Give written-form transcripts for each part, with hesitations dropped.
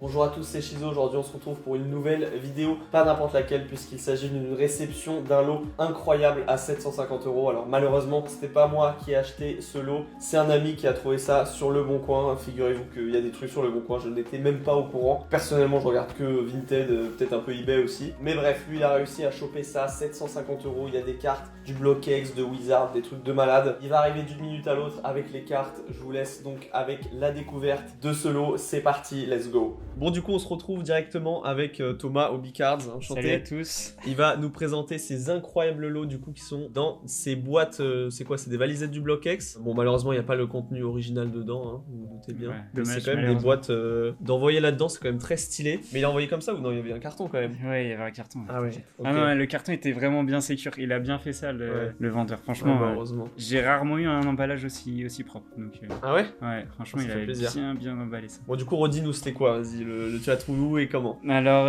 Bonjour à tous, c'est Shizo. Aujourd'hui on se retrouve pour une nouvelle vidéo, pas n'importe laquelle puisqu'il s'agit d'une réception d'un lot incroyable à 750 €. Alors malheureusement c'était pas moi qui ai acheté ce lot, c'est un ami qui a trouvé ça sur Le Bon Coin. Figurez-vous qu'il y a des trucs sur Le Bon Coin, je n'étais même pas au courant. Personnellement je regarde que Vinted, peut-être un peu eBay aussi. Mais bref, lui il a réussi à choper ça, 750 €. Il y a des cartes du BlockX, de Wizard, des trucs de malade. Il va arriver d'une minute à l'autre avec les cartes. Je vous laisse donc avec la découverte de ce lot. C'est parti, let's go. Bon, du coup, on se retrouve directement avec Thomas au Bicards. Enchanté. Salut à tous. Il va nous présenter ces incroyables lots du coup qui sont dans ces boîtes. C'est quoi? C'est des valisettes du BlockX. Bon, malheureusement, il n'y a pas le contenu original dedans, hein, vous vous doutez bien. Ouais, Mais dommage, c'est quand même des boîtes d'envoyer là-dedans, c'est quand même très stylé. Mais il a envoyé comme ça ou non? Il y avait un carton quand même. Ouais, il y avait un carton. Ah ouais. Ah ok. non, le carton était vraiment bien sécure. Il a bien fait ça, le vendeur. Franchement, Ouais, bah, heureusement. j'ai rarement eu un emballage aussi propre. Donc, Ah ouais? ouais, franchement, Ça il fait avait plaisir. bien emballé ça. Bon, du coup, redis-nous c'était quoi? Vas-y, tu l'as trouvé où et comment? Alors,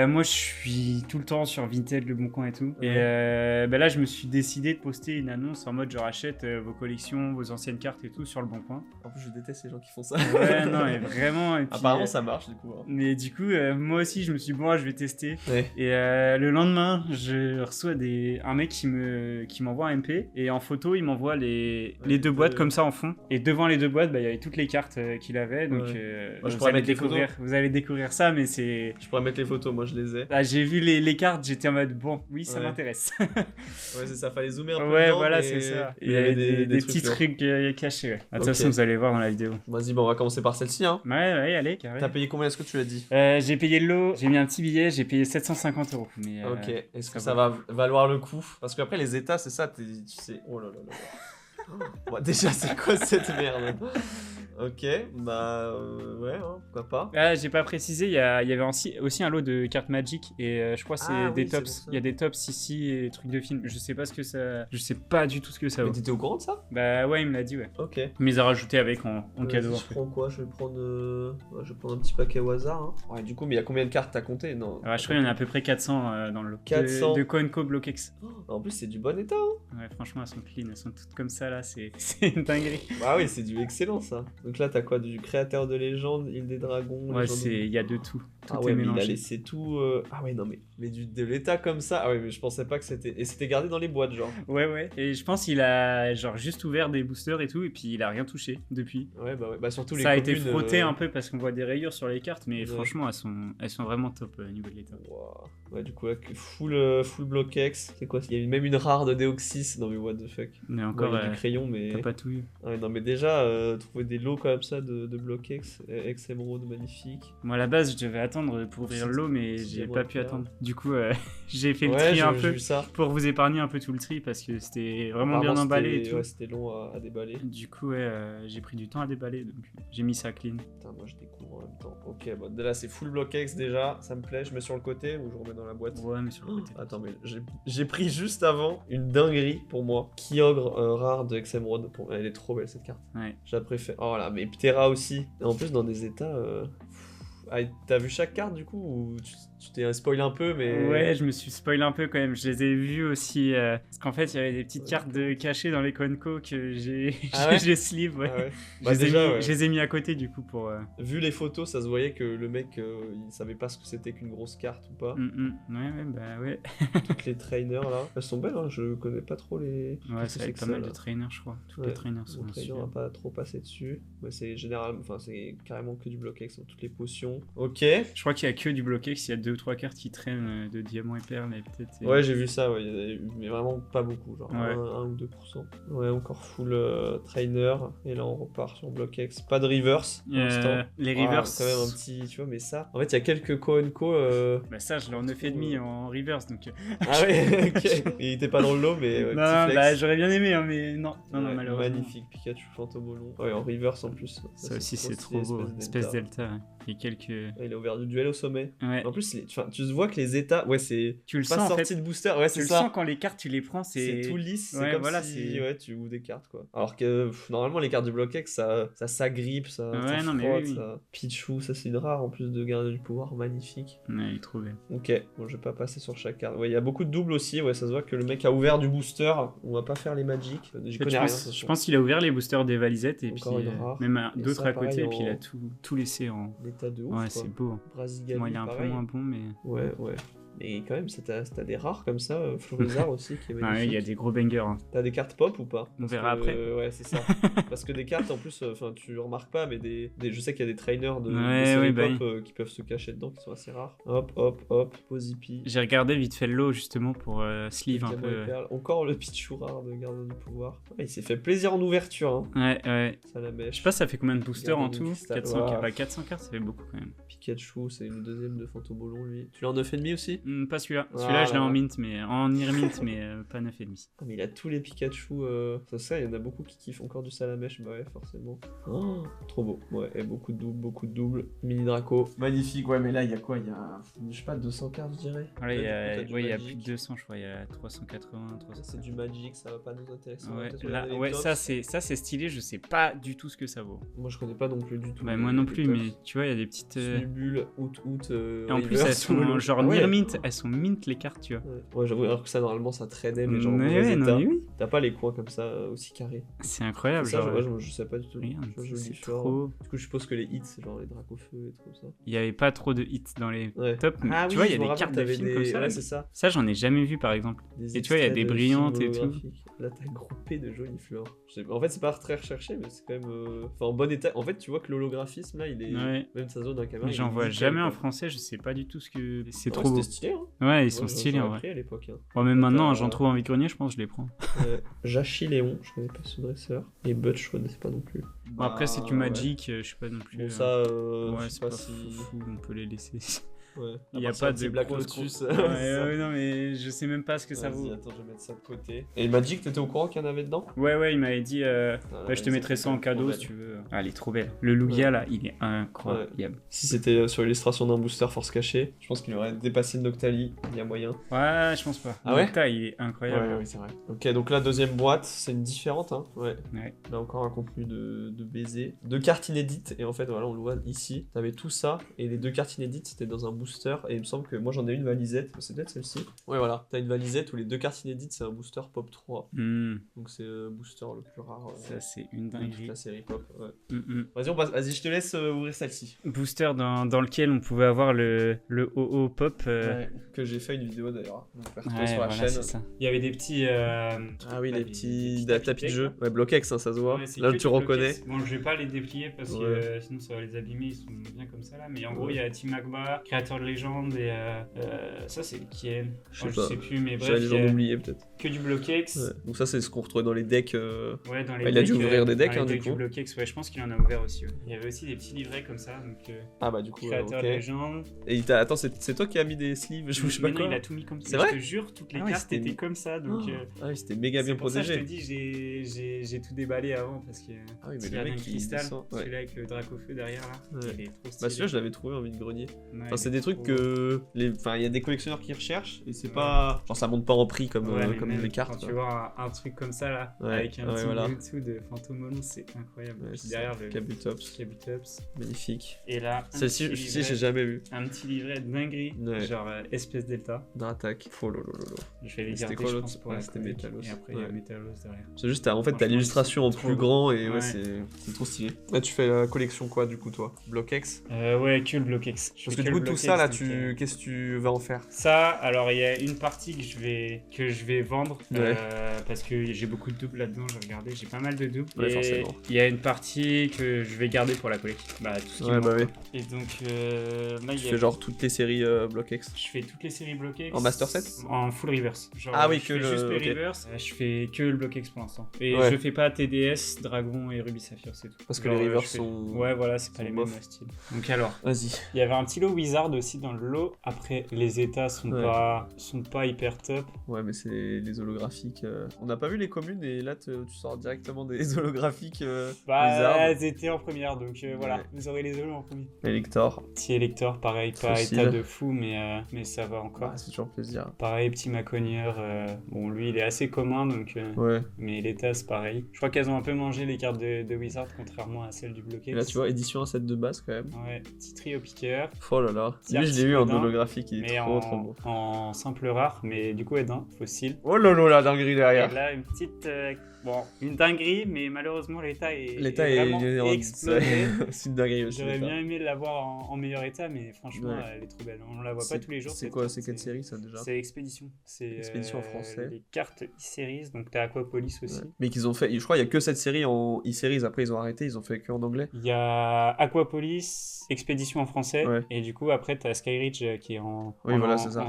moi, je suis tout le temps sur Vinted, Le Bon Coin et tout. Ouais. Et là, je me suis décidé de poster une annonce en mode genre achète vos collections, vos anciennes cartes et tout sur Le Bon Coin. En plus, je déteste les gens qui font ça. Ouais, non, et vraiment. Et puis, Apparemment, ça marche du coup. Hein. Mais du coup, moi aussi, je me suis dit, bon, je vais tester. Ouais. Et le lendemain, je reçois un mec qui m'envoie un MP. Et en photo, il m'envoie les deux boîtes comme ça en fond. Et devant les deux boîtes, il y avait toutes les cartes qu'il avait. Donc, Moi, je vous, pourrais allez mettre les photos. vous allez découvrir ça, mais c'est... Je pourrais mettre les photos, moi je les ai. Là, j'ai vu les cartes, j'étais en mode, bon, oui, ça Ouais. m'intéresse. Ouais, c'est ça, fallait zoomer un peu. Ouais, dedans, voilà, mais c'est ça. Il y avait des petits lourds. trucs cachés, ouais. De toute Ok. façon, vous allez voir dans la vidéo. Vas-y, bon, on va commencer par celle-ci. Hein. Ouais, allez, carré. T'as payé combien? Est-ce que tu l'as dit? J'ai payé le lot, j'ai mis un petit billet, j'ai payé 750 €. Mais, Ok, est-ce que ça ça va valoir le coup? Parce qu'après, les états, c'est ça, tu sais. Oh là là là. Bon, déjà, c'est quoi cette merde? Ok, bah ouais, hein, pourquoi pas. Ah, j'ai pas précisé, il y avait aussi un lot de cartes Magic et je crois que c'est Ah des oui, c'est tops. pour ça. Il y a des tops ici et des trucs de films. Je sais pas ce que ça. Je sais pas du tout ce que ça Mais vaut. t'étais au courant de ça? Bah ouais, il me l'a dit, ouais. Ok. Mais ils ont rajouté avec en cadeau. Vas-y, en je fait. prends quoi? Je vais prendre un petit paquet au hasard. Hein. Ouais, du coup, mais il y a combien de cartes t'as compté? Non. Ouais, je crois qu'il y en a à peu près 400 dans le lot. 400. De CoinCo BlockX. En plus, c'est du bon état. Hein. Ouais, franchement, elles sont clean, elles sont toutes comme ça là, c'est une dinguerie. Bah oui, c'est du excellent ça. Donc là, t'as quoi? Du créateur de légende, île des dragons. Ouais, légende de- il y a de tout. Tout Ah est ouais, mais il a mélangé. laissé tout. Ah ouais, non, mais de l'état comme ça. Ah ouais, mais je pensais pas que c'était. Et c'était gardé dans les boîtes, genre. Ouais. Et je pense qu'il a genre juste ouvert des boosters et tout, et puis il a rien touché depuis. Ouais, bah surtout les Ça a été communes, frotté un peu parce qu'on voit des rayures sur les cartes, mais Ouais. franchement, elles sont vraiment top au niveau de l'état. Wow. Ouais, du coup, là, full BlockX. C'est quoi? Il y a même une rare de Deoxys. Non, mais what the fuck. Mais Bon, encore, il y a du crayon, mais. t'as pas tout eu. Ouais, non, mais déjà, trouver des lots comme ça de BlockX, ex-émeraude magnifique. Moi, à la base, je devais attendre pour ouvrir l'eau, mais c'est j'ai bon, pas pu là. attendre. Du coup, j'ai fait le Ouais, tri un j'ai peu vu ça. pour vous épargner un peu tout le tri parce que c'était vraiment bien Apparemment, emballé et c'était- tout. Ouais, c'était long à déballer. Du coup, ouais, j'ai pris du temps à déballer, donc j'ai mis ça clean. Putain, moi je découvre en même temps. Ok, bon, là c'est full BlockX déjà, ça me plaît. Je mets sur le côté ou je remets dans la boîte. Ouais, mais sur le côté. Attends, mais j'ai pris juste avant une dinguerie pour moi. Kyogre rare de Emerald. Elle est trop belle cette carte. Ouais. Je la préfère. Oh là, mais Ptera aussi. Et en plus, dans des états. Ah, t'as vu chaque carte du coup ou tu t'es spoilé un peu, mais. Ouais, je me suis spoilé un peu quand même. Je les ai vus aussi. Parce qu'en fait, il y avait des petites cartes cachées dans les CoinCo que j'ai Ah ouais j'ai sleeve. Ouais. Ah ouais. Je Bah, les ai déjà, mis- ouais. je les ai mis à côté du coup pour. Vu les photos, ça se voyait que le mec il savait pas ce que c'était qu'une grosse carte ou pas. Ouais, bah ouais. Toutes les trainers là. Elles sont belles, hein. Je connais pas trop les. Ouais, Qu'est-ce que ça avec que pas ça, mal là de trainers, je crois. Toutes Ouais, les trainers sont Le trainer, dessus. on va pas trop passer dessus. Ouais, c'est général, enfin c'est carrément que du BlockX dans toutes les potions. Ok. Je crois qu'il y a que du BlockX, il y a 2 ou 3 cartes qui traînent de diamants et perles, et peut-être. Ouais, j'ai vu ça, ouais, il y en a eu, mais vraiment pas beaucoup, genre Ouais. 1 ou 2%. Ouais, encore full trainer. Et là on repart sur BlockX. Pas de reverse pour l'instant. Les Ah, reverse. quand même un petit, tu vois, mais ça. En fait, il y a quelques co. Bah ça, je l'ai en 9,5 en reverse, donc... Ah ouais, ok. Il était pas dans le lot, mais ouais, non, petit flex. bah j'aurais bien aimé, hein, mais non, Ouais, malheureusement. magnifique Pikachu Fantobolon. Ouais, en reverse en plus. Ça aussi, c'est stylé, trop beau. Espèce Delta. Hein. Il y a quelques... Ouais, il a ouvert du duel au sommet. Ouais. En plus, tu vois que les états, ouais, c'est Tu le pas sens, en sorti fait. de booster. Ouais, Tu c'est le ça. sens quand les cartes, tu les prends, C'est tout lisse. C'est Ouais, comme voilà, si c'est- ouais, tu ouvres des cartes, quoi. Alors que normalement, les cartes du BlockX, ça s'agrippe, ça Ouais, non, mais frotte, oui. ça. Pichou, ça c'est une rare en plus de garder du pouvoir, magnifique. Ouais, il est trop belle. Ok, bon, je vais pas passer sur chaque carte. Ouais, il y a beaucoup de doubles aussi. Ouais, ça se voit que le mec a ouvert du booster. On va pas faire les magic. J'y connais rien. Je pense qu'il a ouvert les boosters des valisettes et Encore puis une rare. même Et d'autres ça, à côté, pareil, et puis il a en- tout laissé en... Les état de ouf. Ouais, quoi. c'est beau. Brasigali, Moi, il est un peu pareil. moins bon, mais. Ouais. Mais quand même, t'as des rares comme ça, Florizard aussi qui est Ah, magnifique. il y a des gros bangers. Hein. T'as des cartes pop ou pas? On verra après. Ouais, c'est ça. Parce que des cartes, en plus, tu remarques pas, mais je sais qu'il y a des trainers de Ouais, série oui, bah pop qui peuvent se cacher dedans, qui sont assez rares. Hop, Posipi. J'ai regardé vite fait le lot justement pour sleeve un Diamant peu. et perle. Encore le Pichu rare de Gardien du Pouvoir. Ouais, il s'est fait plaisir en ouverture, hein. Ouais. Ça la mèche. Je sais pas, ça fait combien de boosters en Gardien tout du cristal, 400 ouais. cartes. Bah, 400 cartes, ça fait beaucoup quand même. Pikachu, c'est le deuxième de Fantobolon, lui. Tu l'as en 9,5 aussi? Pas celui-là. Ah, Celui-là, je l'ai là, en là. mint, mais en near mint, mais pas 9,5. Ah, mais il a tous les Pikachu. Ça, il y en a beaucoup qui kiffent encore du Salamèche, bah ouais, forcément. Oh, trop beau. Ouais, et beaucoup de doubles. Mini Draco. Magnifique, ouais, mais là, il y a quoi? Il y a, je sais pas, 200 cartes, je dirais. Voilà, il y Peut-être a, du ouais, il y a Magic. plus de 200, je crois. Il y a 380, Ça, 300. c'est du Magic, ça va pas nous intéresser. On va Ouais, peut-être là, regarder les ouais, tops. ça c'est stylé, je sais pas du tout ce que ça vaut. Moi, je connais pas non plus du tout. Bah, les- moi non les plus, tops. mais tu vois, il y a des petites. Snubule, out. Et en plus, River, elles sont Solo. genre Ah ouais. near mint, elles sont mint les cartes, tu vois. Ouais, j'avoue, alors que ça, normalement, ça traînait, mais genre en Mais mauvais ouais, état. non, mais oui, T'as pas les coins comme ça aussi carrés. c'est incroyable. Ça, genre, je sais pas du tout. regarde, Tu vois, joli c'est fleur. trop. Du coup, je suppose que les hits, c'est genre les Dracofeu et tout comme ça. Il y avait pas trop de hits dans les Ouais. tops, mais Ah tu oui, vois, il y je a me des rappelle, cartes de t'avais films comme ça. Ouais, là. c'est ça. Ça, j'en ai jamais vu par exemple. Des Et tu vois, il y a extraits des de brillantes films et tout. holographiques. Là, t'as groupé de jolies fleurs. En fait, c'est pas très recherché, mais c'est quand même. Enfin, en bon état. En fait, tu vois que l'holographisme, là, il est. Ouais. Même sa zone dans la caméra. Mais il j'en est vois nickel, jamais en quoi. français, je sais pas du tout ce que. C'est Ouais, trop beau. C'était stylé, hein. Ouais, ils Moi, sont stylés en j'aurais vrai. pris à l'époque. Hein. Bon, même maintenant, T'as- j'en trouve en vide-grenier, je pense, je les prends. Jachi Léon, je connais pas ce dresseur. Et Butch, je connaissais pas non plus. Bon, après, c'est du ouais. Magic, je sais pas non plus. Bon, ça, ouais, je sais c'est pas pas si. fou, on peut les laisser. Ouais. Il y a À part pas si de Black grosse Lotus. Ouais, non, mais je sais même pas ce que ça vaut. Vas-y, attends, je vais mettre ça de côté. Et Magic, t'étais au courant qu'il y en avait dedans? Ouais, il m'avait dit, Ah, bah, je te vas-y, mettrai ça en trop cadeau belle. si tu veux. Ah, elle est trop belle. Le Lugia, Ouais. là, il est incroyable. Si c'était sur l'illustration d'un booster force cachée, je pense qu'il aurait dépassé le Noctali, il y a moyen. Ouais, je pense pas. Ah ouais Nocta, il est incroyable. oui, c'est vrai. Ok, donc là, deuxième boîte, c'est une différente, hein. Ouais. Ouais. Là encore un contenu de baiser. 2 cartes inédites, et en fait, voilà, on le voit ici. T'avais tout ça, et les 2 cartes inédites, c'était dans un booster, et il me semble que moi j'en ai une valisette, c'est peut-être celle-ci. Ouais, voilà. T'as une valisette où les 2 cartes inédites, c'est un booster Pop 3. Hmm, Donc c'est le booster le plus rare ça, c'est une de toute dinguerie. la série Pop. Ouais. Hmm. Vas-y, on passe. Vas-y, je te laisse ouvrir celle-ci. Booster dans lequel on pouvait avoir le OO Pop. Ouais, que j'ai fait une vidéo d'ailleurs. Donc, on peut retrouver Ouais, sur la voilà, chaîne. c'est ça. Il y avait des petits. Ah oui, bah, les petits tapis de jeu. quoi. Ouais, Bloquex, hein, ça se voit. Ouais, c'est Là, que tu du reconnais. Bloquex. Bon, je vais pas les déplier parce que Ouais. sinon ça va les abîmer, ils sont bien comme ça là. Mais en gros, Ouais. il y a Team Magba, créateur de légende et ça c'est lequel Je sais Je pas. sais plus, mais J'avais bref, les il y gens a oubliés peut-être. que du Bloquex. Ouais. Donc ça, c'est ce qu'on retrouvait dans les decks. Ouais, dans les Bah, il a dû decks, ouvrir des decks, dans hein, les du decks coup. Bloquex, ouais, je pense qu'il en a ouvert aussi. Ouais. Il y avait aussi des petits livrets comme ça, donc Ah bah du coup, créateur ok. de légende. Et il t'a... Attends, c'est toi qui as mis des sleeves, je sais pas Mais non, quoi. il a tout mis comme ça. C'est Mais vrai je te jure, toutes les Ah ouais, cartes c'était étaient mis- comme ça, donc. Ah oui, c'était méga bien C'est pour ça que je te protégé. dis, j'ai tout déballé avant parce que. Ah oui, mais S'il y le a mec un il cristal, descend. Ouais. celui-là avec le Dracofeu derrière là, Ouais. il est trop stylé. Bah celui-là, je l'avais trouvé en vide-grenier. Ouais, Enfin, c'est il est des trucs trop- que... Enfin, il y a des collectionneurs qui recherchent, et c'est Ouais. pas... Genre, ça monte pas en prix comme, Ouais, mais comme même les cartes. Quand tu quoi. vois un truc comme ça là, Ouais, avec un ouais, petit voilà. Mewtwo de Fantomolon, c'est incroyable. Ouais, Puis c'est derrière ça. le Kabutops, Kabutops. magnifique. Et là, un Celle-ci, petit j'ai livret- jamais vu. un petit livret de dinguerie, Ouais. genre espèce delta. D'attaque. Oh lolo. Je vais les C'était garder, quoi je l'autre pense, pour Ouais, la c'était chronique. Métalos. Et après, il y a Ouais. Métalos derrière. C'est juste, en fait, t'as Franchement, l'illustration en c'est plus trop grand, et ouais, Ouais. c'est trop stylé. Là, tu fais la collection quoi, du coup, toi? Bloquex? Ouais, que le Bloquex. Je Parce fais que du le coup, tout Bloquex, ça, là, donc, qu'est-ce que tu vas en faire? Ça, alors il y a une partie que je vais vendre Ouais. parce que j'ai beaucoup de doubles là-dedans, j'ai regardé, j'ai pas mal de doubles. Ouais, et forcément. il y a une partie que je vais garder pour la collecte. Bah tout ce qui Ouais, me bah manque, oui. quoi. Et donc là il Tu y a fais genre toutes les séries Bloquex? je fais toutes les séries Bloquex. En Master set En full reverse. Genre, Ah oui, je que fais le- juste les ok. reverse. Je fais que le Bloquex pour l'instant. Et Ouais. je fais pas TDS, Dragon et Ruby Saphir, c'est tout. Parce que Genre, les reverse je fais- sont... Ouais, voilà, c'est pas sont les bof. mêmes styles. Donc alors, Vas-y. il y avait un petit lot Wizard aussi dans le lot. Après, les états sont Ouais. sont pas hyper top. Ouais, mais c'est les holographiques. On n'a pas vu les communes, et là, tu sors directement des holographiques Bah, Wizard. elles étaient en première, donc voilà, Ouais. vous aurez les holos en premier. Elector. Petit Elector, pareil, pas Facile. état de fou, mais ça va encore. Bah, c'est toujours plaisir. Pareil, petit Maconier, bon, lui, il est assez commun, donc, Ouais. mais l'état, c'est pareil. Je crois qu'elles ont un peu mangé les cartes de Wizard, contrairement à celles du Bloquex. Et là, tu vois, édition à 7 de base quand même. Ouais, petit trio piqueur. Oh là là. Lui, je l'ai eu en Edin, holographique, il est mais trop beau. en simple rare, mais du coup Edin, fossile. Oh lolo, la dinguerie Et derrière. là, une petite... bon, une dinguerie, mais malheureusement, l'état est vraiment en- explosé. C'est une dinguerie aussi. J'aurais l'état. bien aimé l'avoir en meilleur état, mais franchement, Ouais. elle est trop belle. On la voit pas tous les jours. C'est cette quoi, carte, c'est quelle série ça déjà? C'est Expédition. C'est Expédition en français. les cartes e-series, donc t'as Aquapolis aussi. Ouais. Mais qu'ils ont fait, je crois qu'il y a que cette série en e-series, après ils ont arrêté, ils ont fait que en anglais. Il y a Aquapolis, Expédition en français, Ouais. et du coup, après, t'as Skyreach qui est Oui, voilà, c'est ça.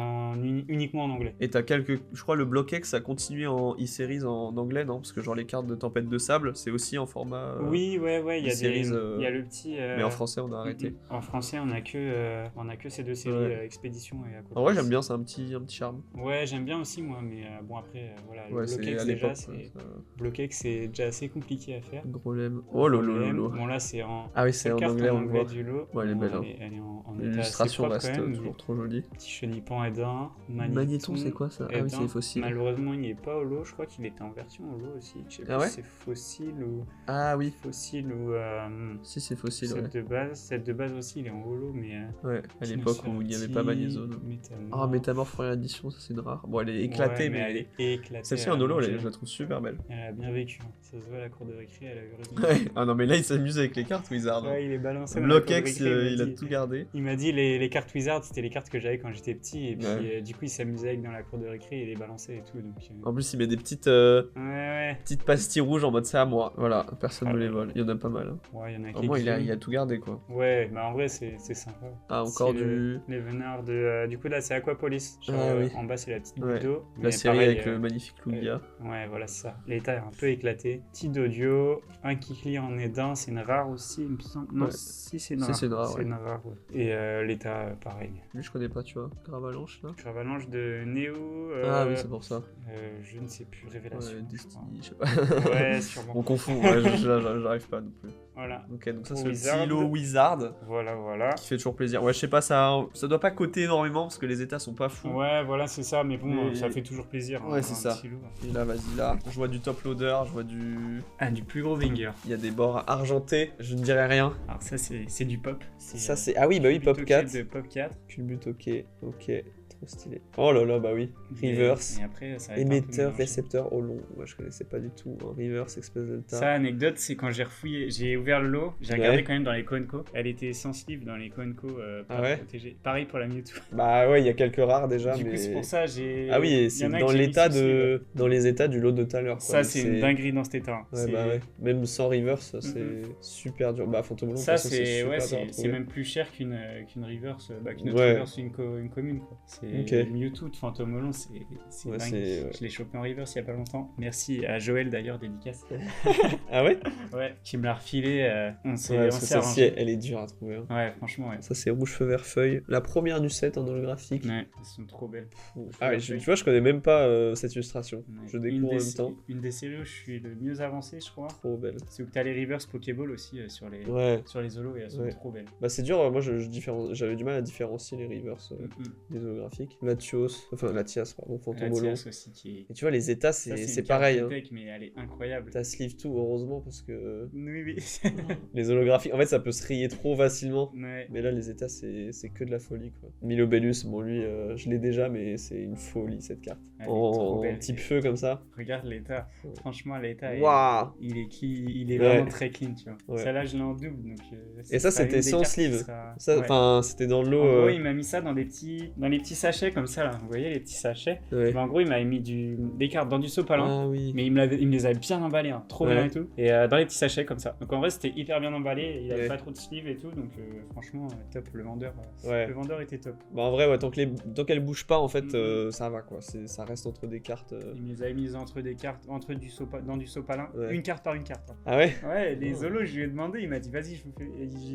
uniquement en anglais. Et t'as je crois le Block X a continué en e-series en anglais, non? Parce que genre les cartes de Tempête de Sable, c'est aussi en format. Oui, ouais, il y a e-series, il y a le petit. Mais en français, on a arrêté. En français, on a que ces deux séries, Ouais. Expédition et Aquapolis. En vrai, j'aime bien, c'est un petit charme. Ouais, j'aime bien aussi moi, mais bon après, voilà, le Ouais, c'est Block X à déjà, l'époque. c'est Block X, c'est déjà assez compliqué à faire. Grolem. Oh lolo. Bon là, c'est en. Ah oui, c'est seule en carte anglais, on le voit. du lot. Ouais, elle est belle. Hein. Elle est en état assez L'illustration propre, reste quand même, toujours trop jolie. Petit chenipan Edin, Magnéton, c'est quoi ça? Ah oui, Edin. c'est fossile. Malheureusement, il n'est pas holo. Je crois qu'il était en version holo aussi. Je sais Ah pas ouais si c'est fossile ou Ah oui, si si c'est fossile, ouais. celle de base. Celle de base aussi, il est en holo, mais Ouais, à l'époque où il n'y avait pas Magnézone. Ah, Métamorphe première édition, ça c'est une rare. Bon, elle est éclatée, Ouais, mais elle est éclatée. celle-ci en holo, elle je la trouve super belle. Elle a bien vécu. Hein. Ça se voit à la cour de récré, elle a eu raison. Ouais. Ah non, mais là il s'amuse avec les cartes Wizard. Ouais, il est balancé. dans la Block cour de X, récré, il a tout gardé. Il m'a dit les cartes Wizard, c'était les cartes que j'avais quand j'étais petit, et puis Ouais. du coup il s'amusait avec dans la cour de récré et les balançait et tout. Donc, En plus, il met des petites ouais. petites pastilles rouges en mode c'est à moi. Voilà, personne Ah ne les ouais. vole. Il y en a pas mal. Hein. Ouais, il y en a Au moins, il quelques-unes. a tout gardé quoi. Ouais, bah en vrai c'est sympa. Ah, encore C'est du. les veneurs de. Du coup là c'est Aquapolis. Genre, Ah oui. En bas c'est la petite Ouais. bulle d'eau. La Mais série pareil, avec le magnifique Lugia. Ouais, voilà, c'est ça. L'état est un peu éclaté. Petit d'audio, un Kikli en Edin, c'est une rare aussi, il me semble. Non, Ouais. si, c'est une Si, rare. c'est une rare, ouais. une rare, ouais. Et l'état, pareil. Lui, je connais pas, tu vois. Gravalanche là. Avalanche de Néo. Ah oui, c'est pour ça. Je ne sais plus, Révélation. Ouais, je Destiny, je sais crois. pas. Ouais, sûrement. On confond, ouais, j'arrive pas non plus. Voilà. Ok, donc ça Au c'est le Wizard. petit lot Wizard Voilà. qui fait toujours plaisir. Ouais, je sais pas, ça doit pas coter énormément parce que les états sont pas fous. Ouais, voilà, c'est ça, mais bon, Mais- ça fait toujours plaisir. Ouais, hein, c'est un ça. petit lot. Et là, vas-y, là. Je vois du top loader, je vois du. Ah, du plus gros banger. Il y a des bords argentés, je ne dirais rien. Alors, ça, c'est du pop. Ça, c'est. Ah oui, bah oui, Pop 4. De Pop 4. Culbut, ok, trop stylé. Oh là là, bah oui. Reverse. Et après, ça va être un peu Émetteur, mélangé. récepteur, oh long. Moi, je connaissais pas du tout. Hein. Reverse, Express Delta. Ça, anecdote, c'est quand j'ai refouillé, j'ai ouvert le lot, j'ai Ouais. regardé quand même dans les Konko. Elle était sensitive dans les Konko pas Ah ouais protégées. Pareil pour la Mewtwo. Bah ouais, il y a quelques rares déjà, Du mais. coup, c'est pour ça j'ai. Ah oui, et Il y c'est en a dans que j'ai mis l'état sous sleeve. de. Dans les états du lot de tout à l'heure. quoi. Ça, c'est une dinguerie dans cet état. hein. Ouais, C'est- bah ouais. Même sans reverse, c'est super dur. Bah, Phantom Blanc, Ça, de toute façon, c'est super ouais, dur à c'est trouver. même plus cher qu'une reverse, qu'une autre Ouais. reverse, une commune. Quoi. C'est Ok. Mewtwo de Phantom Melon, c'est Ouais, dingue. c'est- ouais. Je l'ai chopé en reverse il y a pas longtemps. Merci à Joël d'ailleurs, dédicace. Ah ouais? Ouais, qui me l'a refilé. On s'est Ouais, on parce que s'est celle-ci, arrangé. elle est dure à trouver. Hein. Ouais, franchement, ouais. Ça, c'est rouge feu vert feuille. La première du set en holographique. Ouais, elles sont trop belles. Ah ouais, tu vois, je connais même pas cette illustration. Ouais. Je découvre en Une même des- temps. Une des séries où je suis le mieux avancé, je crois. Trop belle. C'est où t'as les reverse Pokéball aussi sur les Ouais. holos et elles sont Ouais. trop belles. Bah, c'est dur. Moi, j'avais du mal à différencier les reverse Mm. des holographiques. Latios, enfin Latias, pardon, Phantom Melon. Latias aussi qui est. Et tu vois, les états, Ça, c'est une pareil. carte Hein. tech, mais elle est incroyable. T'as sleeve tout, heureusement, parce que Oui, oui. les holographiques, en fait, ça peut se rayer trop facilement. Ouais. Mais là, les états, c'est que de la folie, quoi. Milobellus, bon, lui, je l'ai déjà, mais c'est une folie, cette carte. Elle est trop En belle. type feu, comme ça. Regarde l'état. Ouais. Franchement, l'état, Waouh! il est Ouais. vraiment très clean, tu vois. Ouais. Celle-là, je l'ai en double. Donc, Et ça, sera c'était une des sans cartes qui sleeve. sera- Ça, Ouais. enfin, c'était dans le lot. En gros, il m'a mis ça dans les petits sachets comme ça, là. Vous voyez, les petits sachets. Ouais. Mais en gros, il m'avait mis des cartes dans du sopalin. Ah oui. Mais il me les avait bien emballés, hein, trop Ouais. bien et tout. Et dans les petits sachets comme ça. Donc en vrai, c'était hyper bien emballé. Il avait Ouais. pas trop de sleeve et tout. Donc franchement, top. Le vendeur était top. Bah, en vrai, ouais, tant qu'elle bouge pas, en fait, Mhm. ça va, quoi. Ça reste entre des cartes. Il me les avait mises entre des cartes, dans du sopalin. Ouais. Une carte par une carte. hein. Ah ouais? Ouais, les Oh. Zolos, je lui ai demandé. Il m'a dit, vas-y,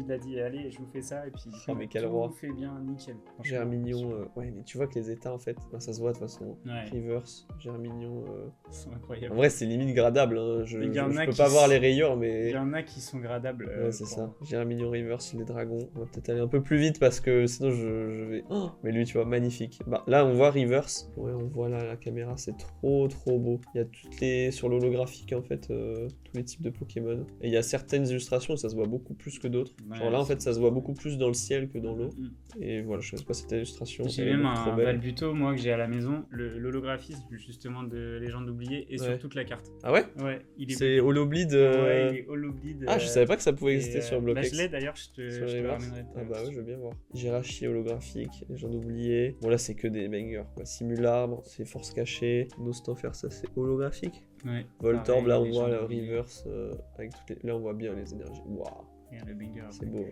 il a dit, allez, je vous fais ça. Et puis, Ah, mais quel tout roi. fait bien, nickel. Franchement, Germignon, super. ouais, tu vois que les états en fait, enfin, ça se voit de toute façon. Ouais, Reverse, Germignon. ils sont En incroyables. vrai, c'est limite gradable. Hein. Je Il y en a peux qui pas voir s- les rayures, Il mais. y en a qui sont gradables. Ouais, c'est pour ça. moi. Germignon Reverse, les dragons. On va peut-être aller un peu plus vite parce que sinon je vais. Oh, mais lui, tu vois, magnifique. Bah, là, on voit Reverse. Ouais, on voit là la caméra, c'est trop beau. Il y a toutes les. Sur l'holographique, en fait, tous les types de Pokémon. Et il y a certaines illustrations où ça se voit beaucoup plus que d'autres. Ouais, Genre là, en fait, ça se voit beaucoup ouais. plus dans le ciel que dans l'eau. Mm. Et voilà, je sais pas cette illustration. J'ai elle est même trop un belle. Balbuto, moi, que j'ai à la maison, l'holographisme justement de Légende oubliée et Ouais. sur toute la carte. Ah ouais? Ouais, il est C'est Holobleed. Ouais, il est holobleed. Ah, je savais pas que ça pouvait exister sur Bah, Blockx. je l'ai d'ailleurs, je te Sur le Reverse. ramènerai. tout à Ah l'heure. bah ouais, je veux bien voir. Jirachi holographique, les gens oubliés. Bon là c'est que des bangers quoi. Simularbre, c'est force cachée. Nostanfer, ça c'est holographique. Ouais, Voltorb, pareil, là on les voit gens le oubliés. reverse avec toutes les... Là on voit bien les énergies. Waouh, Regarde le banger. c'est beau.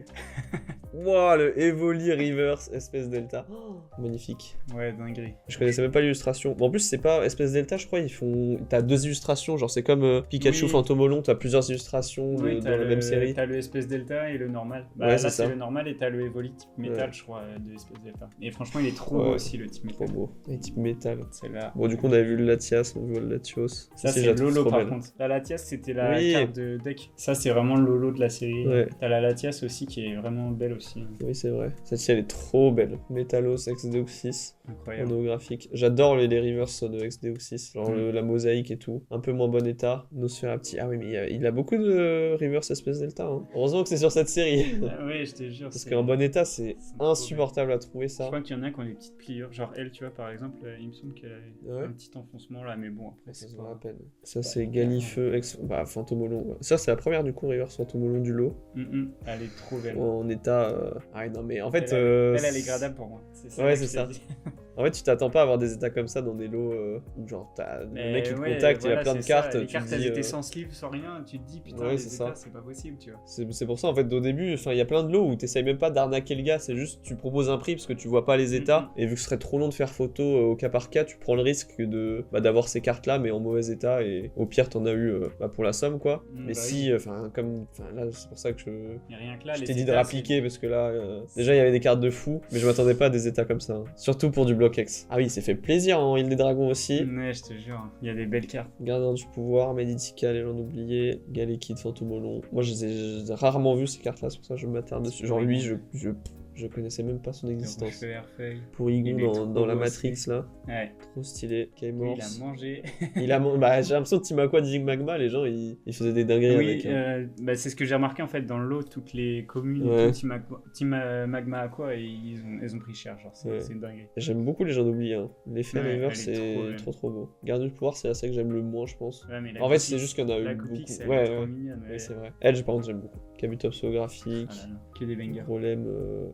Waouh, le Evoli Reverse Espèce Delta. Oh, magnifique. Ouais, dinguerie. Je connaissais même pas l'illustration. Bon, en plus c'est pas Espèce Delta, je crois, ils font... T'as 2 illustrations, genre c'est comme Pikachu Oui. Fantomolon, t'as plusieurs illustrations Oui, dans la même série. T'as le espèce delta et le normal. Bah, Ouais, là, c'est ça. c'est le normal et t'as le Evoli type métal, Ouais. je crois, de espèce delta. Et franchement, il est trop Ouais. beau aussi, le type Trop métal. beau. Et type métal. Celle-là. Bon, du coup, on avait vu le Latias, on voit le Latios. Ça, Si, je c'est la trouve Lolo trop par belle. contre. La Latias, c'était la Oui. carte de deck. Ça, c'est vraiment le Lolo de la série. Ouais. T'as la Latias aussi qui est vraiment belle aussi. Oui, c'est vrai. Celle-ci, elle est trop belle. Métalos, ex-Deoxys, Incroyable. holographique. J'adore les reverse de ex-Deoxys, genre Mm. la mosaïque et tout. Un peu moins bon état. Nosferapti. Ah oui, mais il a beaucoup de reverse espèce delta. Hein. Heureusement que c'est sur cette série. Ah ouais, je te jure. Parce c'est- qu'en bon état, c'est c'est trop insupportable à trouver Je ça. crois qu'il y en a qui ont des petites pliures. Genre elle, tu vois, par exemple, il me semble qu'elle a Ouais. un petit enfoncement là, mais bon, après, Ça c'est se voit à pas. peine. Ça, c'est Galifeu, bah, Fantomolon. Ouais. Ça, c'est la première du coup, reverse Fantomolon du lot. Elle est trop belle. En état. Ah, ouais, non, mais en fait. Elle est gradable pour moi. C'est Ouais, que c'est je t'ai ça. dit. En fait, tu t'attends pas à avoir des états comme ça dans des lots où genre t'as le Mais mec qui te ouais, contacte, il voilà, a plein de c'est ça. cartes, Les tu cartes, te elles dis, étaient sans sleeve, sans rien. Tu te dis, putain, Ouais, les c'est états, ça. c'est pas possible, tu vois. c'est pour ça en fait au début, enfin il y a plein de lots où t'essayes même pas d'arnaquer le gars, c'est juste tu proposes un prix parce que tu vois pas les états et vu que ce serait trop long de faire photo au cas par cas, tu prends le risque de d'avoir ces cartes là mais en mauvais état et au pire t'en as eu pour la somme quoi. Mais Bah si enfin là c'est pour ça que Et rien que là, je les t'ai dit de états, rappliquer parce que là déjà il y avait des cartes de fou mais je m'attendais pas à des états comme ça. Hein. Surtout pour du bloc X. Ah oui, il s'est fait plaisir en Île des Dragons aussi. Ouais, je te jure, il y a des belles cartes. Gardien du pouvoir, Meditica, Légende oubliée, Galekid, Fantomolon. Moi, j'ai rarement vu ces cartes-là, c'est pour ça que je m'attarde dessus. Genre, lui, je connaissais même pas son existence. Feuille. Pour Il est Igon trop dans la beau Matrix, aussi. là. Ouais, Trop stylé. lui, K-Morse. il a mangé. Bah, j'ai l'impression que Team Aqua, Dig Magma, les gens, ils faisaient des dingueries Oui, avec. Hein. bah, c'est ce que j'ai remarqué en fait dans le lot, toutes les communes, Ouais. et tout, Team Magma Aqua, et ils ont pris cher, genre Ouais. c'est une dinguerie. J'aime beaucoup les gens oubliés. Hein. L'effet Ouais, River, elle est c'est trop belle. trop beau. Gardien du pouvoir, c'est la celle que j'aime le moins, je pense. Ouais, mais la En fait, Coupix- c'est juste qu'il y en a la eu Coupix, beaucoup. elle Ouais, est trop ouais. mignonne. Oui, c'est vrai. Edge, par contre, j'aime beaucoup. Kabutops holographique. Ah là là, que des bangers. Golem,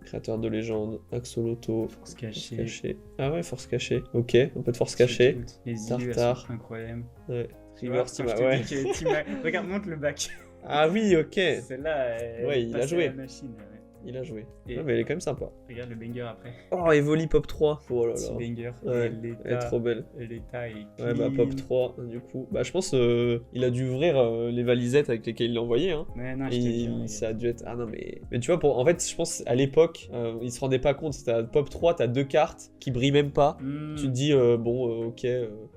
créateur de légende, Axoloto, Force force cachée. cachée. Ah ouais, force cachée. Ok, un peu de force cachée. Les îles, elles Tartare. sont incroyables. Ouais. Tu vois, River, quand Team- je t'ai ouais. dit que Regarde, montre le bac. Ah oui, ok. Celle-là, elle Ouais, il a passe à joué. la machine. Ouais. Il a joué. Et- Ouais, mais elle est quand même sympa. Regarde le banger après. Oh, Evoli Pop 3. Oh là Petit là. banger. Ouais, Et l'état- elle est trop belle. L'état est Ouais, bah clean. Pop 3, du coup. Bah, je pense il a dû ouvrir les valisettes avec lesquelles il l'a envoyé. Hein. Ouais, non, je Et te dis, ça a dû être. Ah non, mais tu vois, en fait, je pense à l'époque, il se rendait pas compte. C'était à Pop 3, t'as 2 cartes qui brillent même pas. Tu te dis, ok.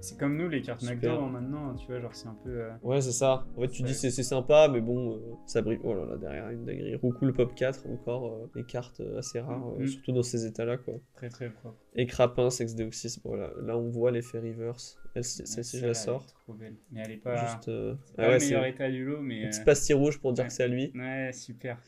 C'est comme nous, les cartes Super. McDo, hein, maintenant, tu vois, genre c'est un peu... Ouais, c'est ça. En fait, tu Ouais. dis c'est sympa, mais bon, ça brille. Oh là là, derrière une dinguerie. Roucoule Pop 4, encore des cartes assez rares, surtout dans ces états-là, quoi. très très propre. Et Crapin, Sex Deoxys, voilà. Là, on voit l'effet reverse. Celle-ci, je la sors. Elle est trop belle. Mais elle est pas... Juste. C'est pas Ah ouais, le c'est meilleur état du lot, mais... une petite pastille rouge pour dire ouais. que c'est à lui. Ouais, super.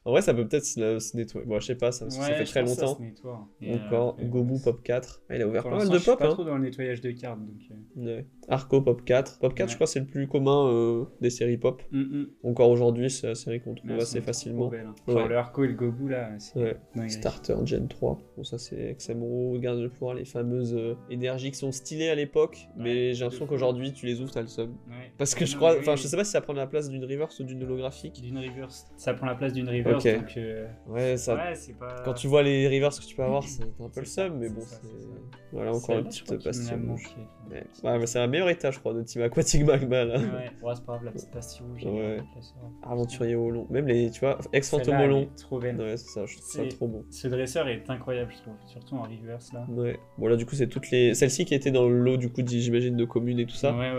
En vrai, ça peut peut-être se nettoyer. Bon, je sais pas, parce que ça fait je très pense que longtemps. Ça se nettoie. Et, Encore, et Gobu voilà, Pop 4. Ah, il a ouvert pour pas mal l'instant, de je suis pop, pas hein. trop dans le nettoyage de cartes, donc... Ouais. Arco Pop 4. Pop 4, Ouais. je crois, c'est le plus commun des séries pop. Mm. Encore aujourd'hui, c'est la série qu'on trouve Mais elles assez sont facilement. trop belles, hein. Ouais. Genre le Harco et le Gobu, là, c'est... Ouais. dingue. Starter Gen 3. Bon, ça c'est XMRO, Garde de pouvoir, les fameuses énergies qui sont stylées à l'époque, mais j'ai l'impression de fou. qu'aujourd'hui tu les ouvres, t'as le seum. Ouais. Parce que Ouais, je non, crois, mais enfin oui. je sais pas si ça prend la place d'une reverse ou d'une holographique. D'une reverse. Ça prend la place d'une reverse, Ok. donc... Ouais, ça. Ouais, c'est pas... Quand tu vois les reverses que tu peux avoir, c'est un peu le C'est ça, seum, mais c'est bon, ça, c'est. c'est ça. Voilà, encore Celle-là, une je crois petite qu'il me pastille l'a rouge. manqué. Ouais, mais c'est un meilleur état, je crois, de Team Aquatic Magma là. Ouais, ouais, c'est pas grave, la petite pastille rouge. Ouais. la sort. Aventurier au long. Même les, tu vois, ex-Phantom Celle-là, melon. elle est trop belle. Ouais, c'est ça, je trouve ça C'est- trop beau. Ce dresseur est incroyable, je trouve, surtout en reverse là. Ouais. Bon, là, du coup, c'est toutes les. Celle-ci qui était dans le lot, du coup, j'imagine, de communes et tout ça. Ouais.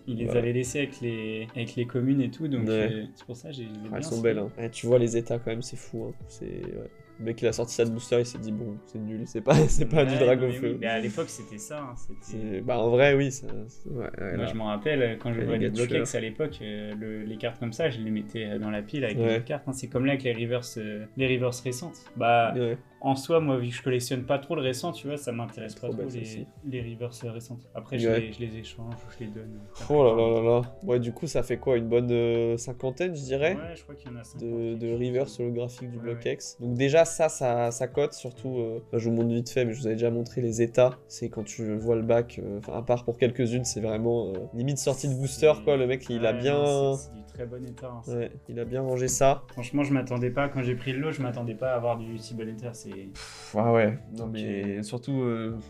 Il les Voilà. avait laissés avec les communes et tout, donc Ouais. c'est pour ça que j'ai Ah, bien elles sont suivi. belles. Hein. Ouais, tu vois les états quand même, c'est fou. Hein. C'est. Ouais. Le mec, il a sorti ça de booster, il s'est dit, bon, c'est nul, c'est pas du Ouais, dragon non, mais feu. oui, mais à l'époque, c'était ça. Hein, Bah, en vrai, oui. Ouais, Moi, là. je m'en rappelle, quand je Les jouais les gars de Bloquex à l'époque, les cartes comme ça, je les mettais dans la pile avec les Ouais. autres cartes. Hein. C'est comme là avec les reverse récentes. Bah, Ouais. en soi, moi, vu que je collectionne pas trop le récent, tu vois, ça m'intéresse pas Trop trop belle, celle-ci. les reverse récentes. Après, Ouais. je les échange, je les donne. Oh là là là là. Ouais, du coup, ça fait quoi? Une bonne cinquantaine, je dirais, Ouais, je crois qu'il y en a 50. de reverse holographique du Ouais, bloc ouais. X. Donc, déjà, ça cote, surtout. Je vous montre vite fait, mais je vous avais déjà montré les états. C'est quand tu vois le bac, enfin, à part pour quelques-unes, c'est vraiment limite sortie de booster, quoi. Le mec, il a Ouais, bien. non, c'est du très bon état. Hein. Ouais, il a bien rangé ça. Franchement, je m'attendais pas, quand j'ai pris le lot, je m'attendais pas à avoir du si bon état. Ouais. Non, mais surtout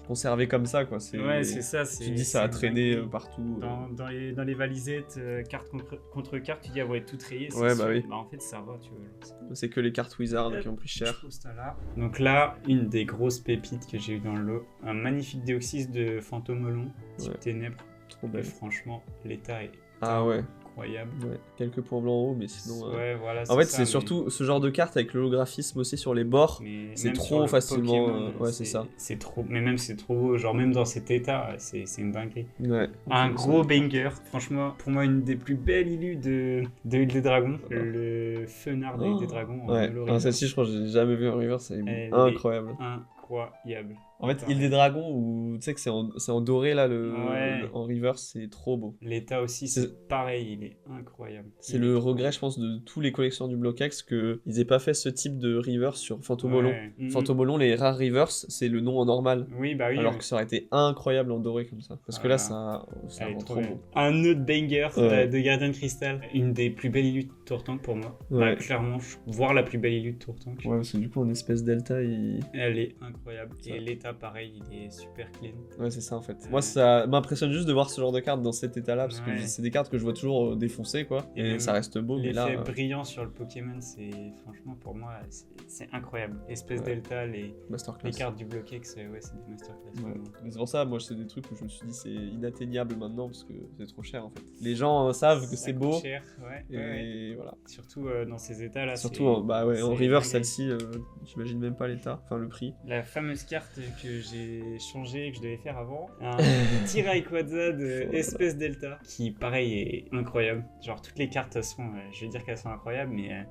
conservé comme ça, quoi. Ouais, c'est ça. Tu te dis, ça a traîné partout. Dans les valisettes, carte contre carte, tu dis, ah ouais, tout rayé. c'est Ouais, bah sûr. oui. Bah, en fait, ça va, tu vois. C'est que les cartes Wizard qui ont pris cher. Je pose ça là. Donc là, une des grosses pépites que j'ai eu dans le lot, un magnifique Déoxys de Fantomolon, type Ouais. ténèbres. Trop Mais belle. franchement, l'état est Ah ouais. incroyable. Ouais. Quelques points blancs en haut, mais sinon. Ouais, voilà. En fait, ça, c'est mais- surtout ce genre de carte avec l'holographisme aussi sur les bords. mais c'est même trop sur le facilement, Pokémon, ouais, c'est ça. C'est trop, mais même c'est trop beau. Genre même dans cet état, c'est une dinguerie. Ouais. Un C'est gros ça. banger, franchement, pour moi une des plus belles illus de Île des Dragons, le Fenard de Île des Dragons en Ouais. holo Ah, celle-ci, je crois que j'ai jamais vu en reverse, c'est Elle est incroyable. incroyable. En fait, Île des Dragons, où tu sais que c'est en doré là, Ouais. en reverse, c'est trop beau. L'état aussi, c'est pareil, il est incroyable. C'est le regret, je pense, de tous les collectionneurs du Block X qu'ils aient pas fait ce type de reverse sur Fantomolon. Ouais. Mhm. Fantomolon, les rares reverse, c'est le nom en normal. Oui, bah oui. Alors oui. que ça aurait été incroyable en doré comme ça. Parce que là, ça Elle est rend trop trop belle. beau. Un autre banger Ouais. de Gardien de Cristal. Une des plus belles illus de Tourtank pour moi. Ouais. Bah, clairement, voire la plus belle illus de Tourtank. Ouais, parce que du coup, en espèce delta, Elle est incroyable. Ça. Et l'état, pareil, il est super clean. Ouais, c'est ça en fait. Moi, ça m'impressionne juste de voir ce genre de cartes dans cet état-là, parce Ouais. que c'est des cartes que je vois toujours défoncer, quoi. Et Et même ça reste beau, mais là. L'effet brillant sur le Pokémon, c'est franchement pour moi, c'est incroyable. Espèce Ouais. Delta, les Masterclass. cartes du Block X, ouais, c'est des masterclass. Ouais. vraiment. Mais c'est pour ça, moi, c'est des trucs où je me suis dit c'est inatteignable maintenant parce que c'est trop cher en fait. Les gens savent que Ça c'est coûte beau. cher, ouais, Et ouais. voilà. Surtout dans ces états-là. Surtout en c'est reverse, dingue. celle-ci, j'imagine même pas l'état, enfin le prix. La fameuse carte que j'ai changée, que je devais faire avant, un petit Rayquaza de Oh là là. Espèce Delta, qui pareil est incroyable. Genre toutes les cartes sont, je vais dire qu'elles sont incroyables, mais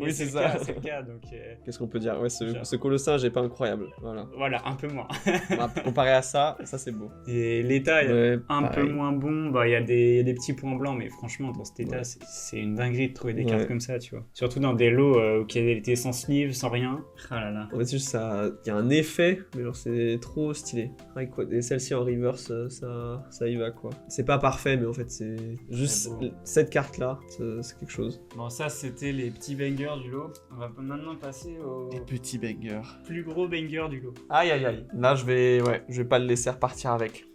Oui, c'est le ça. cas, c'est le cas, donc Qu'est-ce qu'on peut dire? Ouais, Genre. ce colossinge est pas incroyable. Voilà. voilà, un peu moins. Bah, comparé à ça c'est beau. Et l'état est Ouais, un pareil. peu moins bon, bah il y a des petits points blancs, mais franchement dans cet état Ouais. c'est une dinguerie de trouver des Ouais. cartes comme ça, tu vois. Surtout dans des lots qui étaient sans sleeve, sans rien. Ah là là. En fait, juste ça, il y a un effet, mais genre c'est trop stylé. Et celle-ci en reverse, ça y va quoi. C'est pas parfait, mais en fait c'est juste beau. cette carte là, c'est quelque chose. Bon ça c'était les petits bangers du lot. On va maintenant passer au petits bangers. plus gros banger du lot. Aïe aïe aïe. Là je vais pas le laisser repartir avec.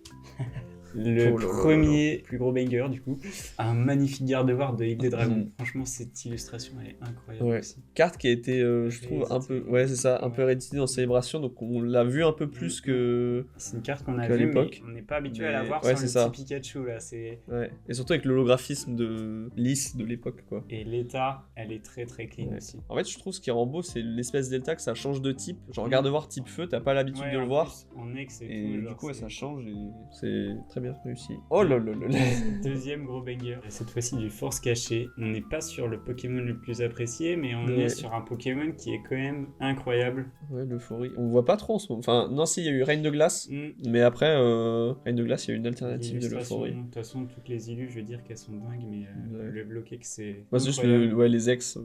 Le Oh là là là premier plus gros banger du coup, un magnifique garde-voir de Île des Dragons. Mhm. Franchement cette illustration elle est incroyable Ouais. aussi. Carte qui a été, je trouve, un peu, ouais c'est ça, un peu rééditée dans Célébration, donc on l'a vu un peu plus que. C'est une carte qu'on a Qu'à vue mais l'époque. on n'est pas habitué à Mais- la voir ouais, sans le c'est ça. petit Pikachu là. Ouais. Et surtout avec l'holographisme de Lys de l'époque quoi. Et l'état elle est très très clean Ouais. aussi. En fait, je trouve ce qui rend beau, c'est l'espèce delta que ça change de type. Genre, regarde voir type feu, t'as pas l'habitude Ouais, de le en voir. plus, en ex et, Et tout, du genre, coup, ouais, c'est- ça change et c'est très bien réussi. Oh là là là là. Deuxième gros banger, et cette fois-ci du force caché. On n'est pas sur le Pokémon le plus apprécié, mais on Ouais. est sur un Pokémon qui est quand même incroyable. Ouais, l'euphorie. On voit pas trop en ce moment. Enfin, non, si, il y a eu Reine de Glace. Mais après, Reine de Glace, il y a eu une alternative de L'illustration, l'euphorie. de toute façon, toutes les illus, je veux dire qu'elles sont dingues, mais Ouais. le bloqué que c'est. Moi, c'est juste incroyable. ouais, les ex,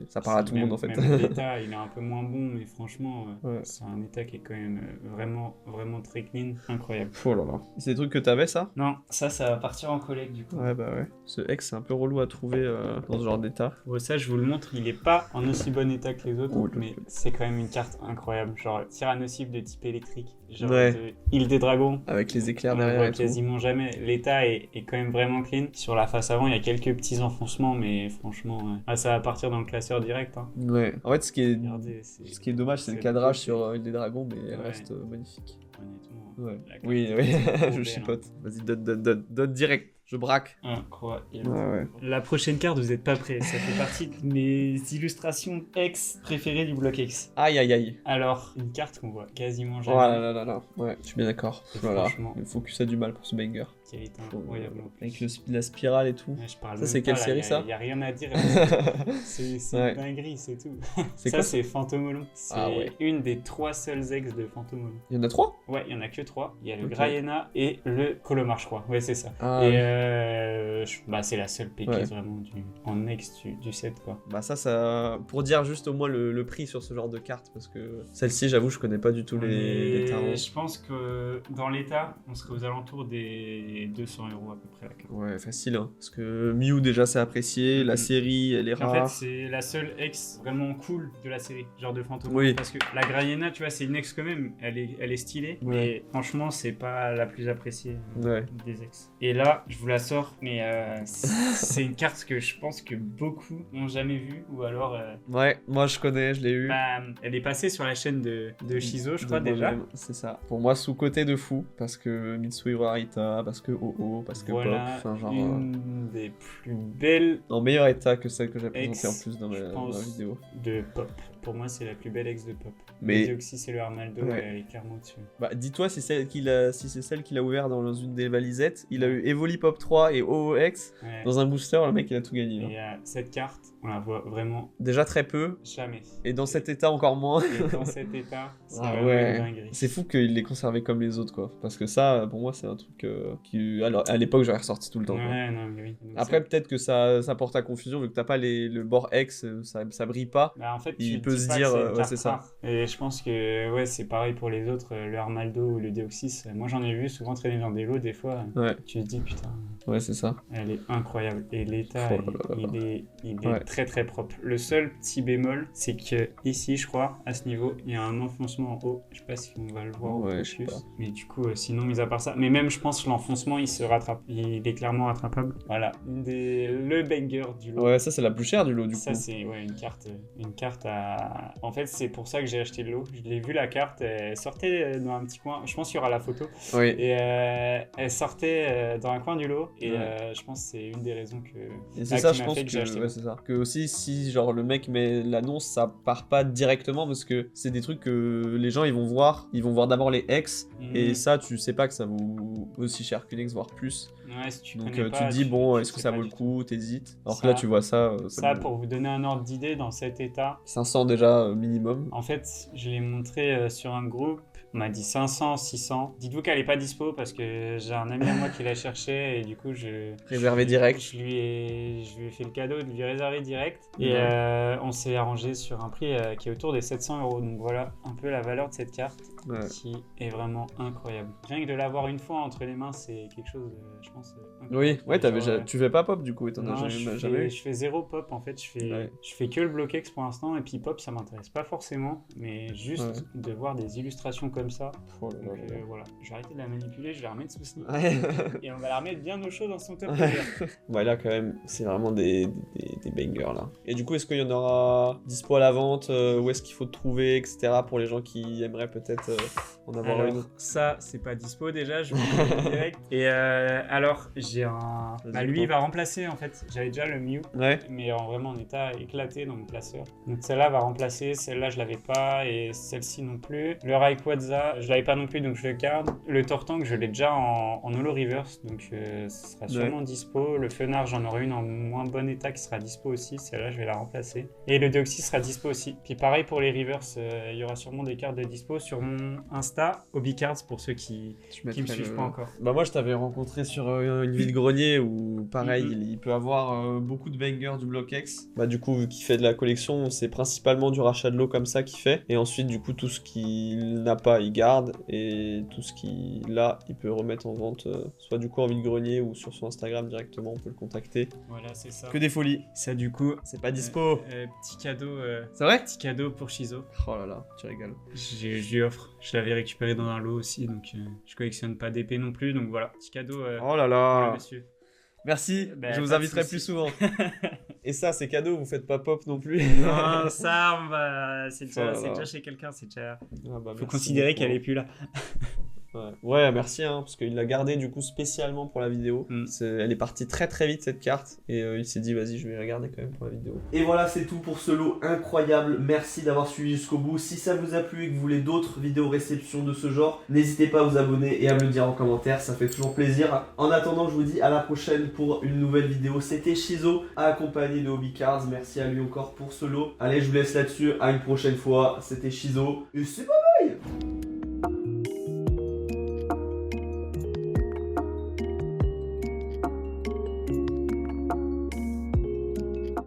ça parle à tout le monde en fait. Même l'état, il est un peu moins bon, mais franchement, Ouais. c'est un état qui est quand même vraiment, vraiment très clean, incroyable. Oh là là. C'est des trucs que t'avais ça? Non, ça va partir en collecte du coup. Ouais, bah ouais. Ce X, c'est un peu relou à trouver dans ce genre d'état. Bon, ça, je vous le montre, il est pas en aussi bon état que les autres, Oh, mais c'est quand même une carte incroyable. Genre, Tyrannosaure de type électrique, genre Ouais. de Île des Dragons. Avec les éclairs On derrière voit et tout. quasiment jamais. L'état est quand même vraiment clean. Sur la face avant, il y a quelques petits enfoncements, mais franchement, ça va partir dans le classeur direct. Hein. Ouais. En fait, ce qui est Regardez, dommage, c'est le c'est cadrage beau, sur Île des Dragons, mais elle Ouais. reste magnifique. Honnêtement. Ouais. La carte Oui, est oui, trop je belle, chipote. Vas-y, donne direct. Je braque. Incroyable. Ouais. La prochaine carte, vous n'êtes pas prêts. Ça fait partie de mes illustrations X préférées du bloc X. Aïe. Alors, une carte qu'on voit quasiment Oh jamais. là. Ouais, je suis bien d'accord. Et Voilà. franchement- Le focus a du mal pour ce banger. Qui est incroyable. en plus. Avec la spirale et tout. Ouais, je parle Ça, même c'est pas, quelle là, série, ça Il n'y a rien à dire. C'est Ouais. une dinguerie, c'est tout. C'est Ça, quoi c'est Fantomolon. C'est Ah ouais. une des 3 seuls ex de Fantomolon. Il y en a 3? Ouais, il y en a que 3. Il y a le Ok. Graiena et le Colomar, je crois. Ouais, c'est ça. Ah, Et oui. c'est la seule pépite Ouais. vraiment en ex du set, quoi. Bah ça, pour dire juste au moins le prix sur ce genre de carte, parce que celle-ci, j'avoue, je connais pas du tout les tarons. Je pense que dans l'état, on serait aux alentours des 200 € à peu près la carte. Ouais, facile, hein. Parce que Mew, déjà, c'est apprécié. La Mhm. série, elle est En fait, rare. c'est la seule ex vraiment cool de la série, genre de Fantôme. Oui. Parce que la Graiena, tu vois, c'est une ex quand même, elle est stylée, Ouais. mais franchement, c'est pas la plus appréciée Ouais. des ex. Et là, je vous la sors, mais c'est une carte que je pense que beaucoup n'ont jamais vue, ou alors... Ouais, moi, je connais, je l'ai eu. bah, elle est passée sur la chaîne de Shizo, je crois, De déjà. moi-même, c'est ça. Pour moi, sous-côté de fou. Parce que Mitsuhiro Arita, parce que OO, parce que Voilà, Pop. Enfin, genre. une des plus belles En meilleur état que celle que j'ai présentée en Ex, plus dans je ma pense. vidéo. de Pop. Pour moi, c'est la plus belle ex de Pop. Mais- Le Deoxys et le Arnaldo, Ouais. elle est clairement dessus. Bah, dis-toi si c'est celle qu'il a ouvert dans une des valisettes. Il a eu Evoli Pop 3 et OOX. Ouais. Dans un booster, le mec, il a tout gagné. Et hein. cette carte, on la voit vraiment Déjà très peu. jamais. Et dans cet état, encore moins. Et dans cet état, c'est Ah vraiment ouais. une dinguerie. C'est fou qu'il l'ait conservé comme les autres, quoi. Parce que ça, pour moi, c'est un truc qui, alors, à l'époque, j'aurais ressorti tout le temps. quoi. Ouais, non, mais oui. Donc, Après, peut-être que ça porte à confusion, vu que t'as pas le bord X, ça brille pas. bah, en fait, il tu peut te dis se pas dire, que c'est une ouais, carte c'est ça. rare. Et je pense que ouais, c'est pareil pour les autres, le Arnaldo ou le Deoxys. Moi, j'en ai vu souvent traîner dans des lots, des fois. Ouais, Tu te dis, putain, ouais, c'est ça. elle est incroyable. Et l'état, Oh là là là. il est Ouais. très très propre. Le seul petit bémol, c'est que ici, je crois, à ce niveau, il y a un enfoncement en haut. Je sais pas si on va le voir au Ouais, je sais focus. pas. Mais du coup, sinon, mis à part ça. Mais même, je pense, l'enfoncement, il se rattrape. Il est clairement rattrapable. Voilà. Le banger du lot. Ouais, ça, c'est la plus chère du lot, du Ça, coup. c'est ouais, une carte à. En fait, c'est pour ça que j'ai acheté le lot. Je l'ai vu, la carte, elle sortait dans un petit coin. Je pense qu'il y aura la photo. Oui. Et elle sortait dans un coin du lot. Et Ouais. je pense que c'est une des raisons que. Et c'est Ah, ça, qui je m'a pense fait que j'ai acheté que, le ouais, c'est ça. Que aussi, si genre le mec met l'annonce, ça part pas directement parce que c'est des trucs que les gens ils vont voir d'abord les ex et Mhm. ça, tu sais pas que ça vaut aussi cher qu'une ex, voire plus. Ouais, si tu Donc connais tu pas, te dis bon, tu est-ce que sais ça pas vaut le du tout. coup, t'hésites. Alors que Ça- là, tu vois ça, Ça, pour vous donner un ordre d'idée, dans cet état, 500 déjà minimum. en fait, je l'ai montré sur un groupe. On m'a dit 500, 600. Dites-vous qu'elle est pas dispo parce que j'ai un ami à moi qui l'a cherché et du coup, Réservé direct. Je lui ai fait le cadeau de lui réserver direct. Et Ouais. on s'est arrangé sur un prix qui est autour des 700 €. Donc voilà un peu la valeur de cette carte Ouais. qui est vraiment incroyable. Rien que de l'avoir une fois entre les mains, c'est quelque chose, je pense. Oui, incroyable. ouais, Genre, tu fais pas pop du coup, et t'en non, as jamais eu. je fais zéro pop en fait, Ouais. je fais que le bloquex pour l'instant et puis pop ça m'intéresse pas forcément, mais juste Ouais. de voir des illustrations comme ça. Oh là là Donc, là là. voilà, je vais arrêter de la manipuler, je vais la remettre sous slip Ouais. et on va la remettre bien au chaud dans son top. Ouais, là, quand même, c'est vraiment des bangers, là. Et du coup, est-ce qu'il y en aura dispo à la vente où est-ce qu'il faut te trouver, etc. pour les gens qui aimeraient peut-être en avoir une Alors ça c'est pas dispo déjà, je vous le dis direct. Et alors j'ai un, Vas-y, bah, lui il pop. va remplacer en fait. J'avais déjà le Mew. Ouais. Mais vraiment en état éclaté dans mon placeur. Donc celle-là va remplacer, celle-là je l'avais pas et celle-ci non plus. Le Rayquaza, je l'avais pas non plus donc je le garde. Le Tortank je l'ai déjà en holo reverse donc ce sera sûrement dispo. Le Fenard j'en aurai une en moins bon état qui sera dispo aussi, celle-là je vais la remplacer. Et le Deoxys sera dispo aussi. Puis pareil pour les reverse, il y aura sûrement des cartes de dispo sur mon mon Insta, Obicards, pour ceux qui me suivent pas encore. Bah moi je t'avais rencontré sur une vide-grenier où pareil il peut avoir beaucoup de bangers du bloc X. Bah du coup vu qu'il fait de la collection c'est principalement du rachat de lot comme ça qu'il fait. Et ensuite du coup tout ce qu'il n'a pas il garde et tout ce qu'il a il peut remettre en vente soit du coup en vide-grenier ou sur son Instagram directement on peut le contacter. Voilà c'est ça. Que des folies. Ça du coup. C'est pas dispo. Petit cadeau. C'est vrai? Petit cadeau pour Shizo. Oh là là tu rigales. Je lui offre. Je l'avais récupéré dans un lot aussi donc je collectionne pas d'épée non plus donc voilà petit cadeau. Oh là là. Pour le monsieur. Merci, je vous inviterai plus souvent. Et ça, c'est cadeau, vous faites pas pop non plus. Non, ça, c'est déjà chez quelqu'un, c'est déjà. Faut considérer qu'elle est plus là. Ouais, merci, hein, parce qu'il l'a gardé du coup spécialement pour la vidéo. Elle est partie très très vite cette carte et il s'est dit vas-y je vais la garder quand même pour la vidéo. Et voilà c'est tout pour ce lot incroyable, merci d'avoir suivi jusqu'au bout. Si ça vous a plu et que vous voulez d'autres vidéos réception de ce genre, n'hésitez pas à vous abonner et à me le dire en commentaire, ça fait toujours plaisir. En attendant je vous dis à la prochaine pour une nouvelle vidéo. C'était Shizo accompagné de Obicards, merci à lui encore pour ce lot. Allez je vous laisse là-dessus, à une prochaine fois, c'était Shizo et c'est bye bye.